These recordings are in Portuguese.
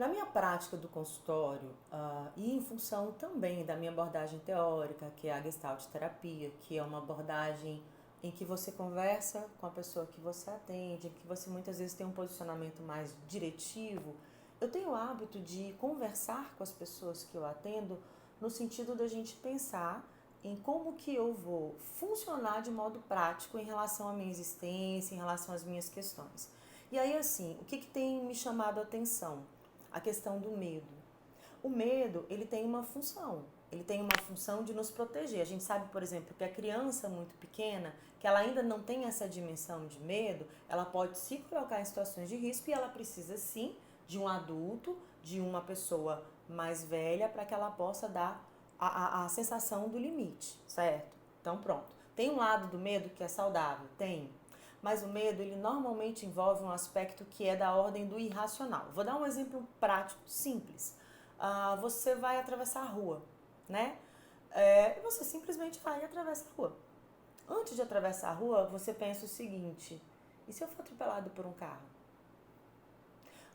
Na minha prática do consultório, e em função também da minha abordagem teórica, que é a Gestalt terapia, que é uma abordagem em que você conversa com a pessoa que você atende, em que você muitas vezes tem um posicionamento mais diretivo, eu tenho o hábito de conversar com as pessoas que eu atendo no sentido da gente pensar em como que eu vou funcionar de modo prático em relação à minha existência, em relação às minhas questões. E aí, assim, o que tem me chamado a atenção? A questão do medo. O medo, ele tem uma função. Ele tem uma função de nos proteger. A gente sabe, por exemplo, que a criança muito pequena, que ela ainda não tem essa dimensão de medo, ela pode se colocar em situações de risco e ela precisa sim de um adulto, de uma pessoa mais velha para que ela possa dar a sensação do limite, certo? Então pronto. Tem um lado do medo que é saudável? Tem. Mas o medo, ele normalmente envolve um aspecto que é da ordem do irracional. Vou dar um exemplo prático, simples. Você vai atravessar a rua, né? E você simplesmente vai e atravessa a rua. Antes de atravessar a rua, você pensa o seguinte: e se eu for atropelado por um carro?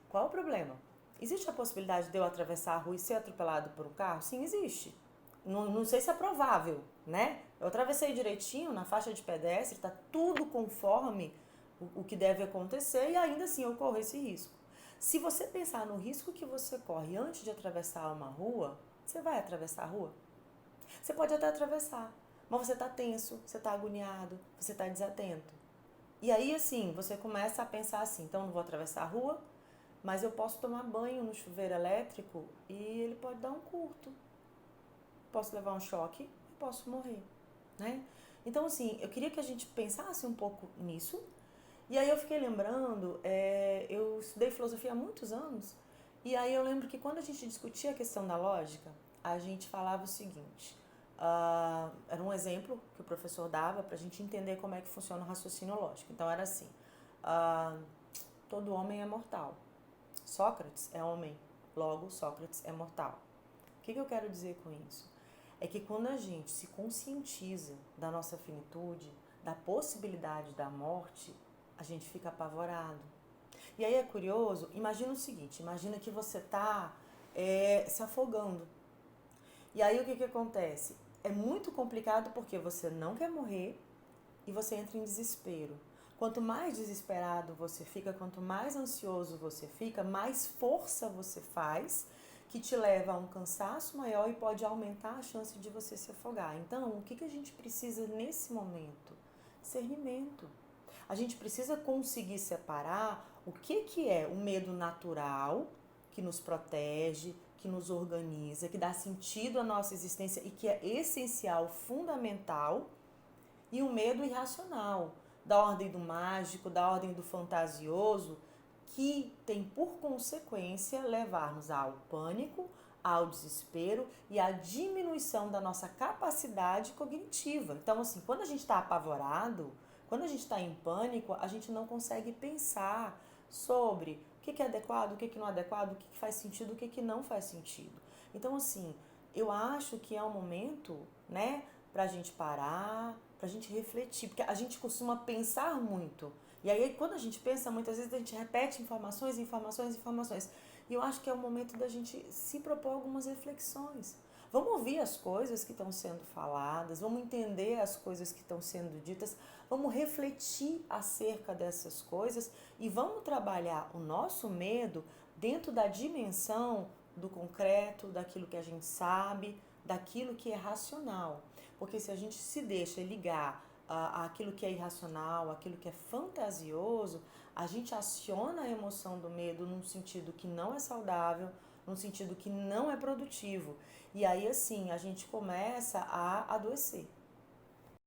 Qual o problema? Existe a possibilidade de eu atravessar a rua e ser atropelado por um carro? Sim, existe. Não sei se é provável, né? Eu atravessei direitinho na faixa de pedestre, tá tudo conforme o que deve acontecer e ainda assim eu corro esse risco. Se você pensar no risco que você corre antes de atravessar uma rua, você vai atravessar a rua? Você pode até atravessar, mas você está tenso, você está agoniado, você está desatento. E aí, assim, você começa a pensar assim: então eu não vou atravessar a rua, mas eu posso tomar banho no chuveiro elétrico e ele pode dar um curto. Posso levar um choque e posso morrer, né? Então, assim, eu queria que a gente pensasse um pouco nisso. E aí eu fiquei lembrando, eu estudei filosofia há muitos anos, e aí eu lembro que quando a gente discutia a questão da lógica, a gente falava o seguinte, era um exemplo que o professor dava para a gente entender como é que funciona o raciocínio lógico. Então era assim, todo homem é mortal. Sócrates é homem, logo Sócrates é mortal. O que eu quero dizer com isso? É que quando a gente se conscientiza da nossa finitude, da possibilidade da morte, a gente fica apavorado. E aí é curioso, imagina o seguinte, imagina que você está se afogando. E aí o que acontece? É muito complicado porque você não quer morrer e você entra em desespero. Quanto mais desesperado você fica, quanto mais ansioso você fica, mais força você faz, que te leva a um cansaço maior e pode aumentar a chance de você se afogar. Então, o que a gente precisa nesse momento? Discernimento. A gente precisa conseguir separar o que é o medo natural, que nos protege, que nos organiza, que dá sentido à nossa existência e que é essencial, fundamental, e o medo irracional, da ordem do mágico, da ordem do fantasioso, que tem por consequência levar-nos ao pânico, ao desespero e à diminuição da nossa capacidade cognitiva. Então, assim, quando a gente está apavorado, quando a gente está em pânico, a gente não consegue pensar sobre o que é adequado, o que não é adequado, o que faz sentido, o que não faz sentido. Então, assim, eu acho que é um momento, né, para a gente parar, para a gente refletir, porque a gente costuma pensar muito. E aí, quando a gente pensa, muitas vezes a gente repete informações, informações, informações. E eu acho que é o momento da gente se propor algumas reflexões. Vamos ouvir as coisas que estão sendo faladas, vamos entender as coisas que estão sendo ditas, vamos refletir acerca dessas coisas e vamos trabalhar o nosso medo dentro da dimensão do concreto, daquilo que a gente sabe, daquilo que é racional. Porque se a gente se deixa ligar àquilo que é irracional, àquilo que é fantasioso, a gente aciona a emoção do medo num sentido que não é saudável, num sentido que não é produtivo. E aí, assim, a gente começa a adoecer.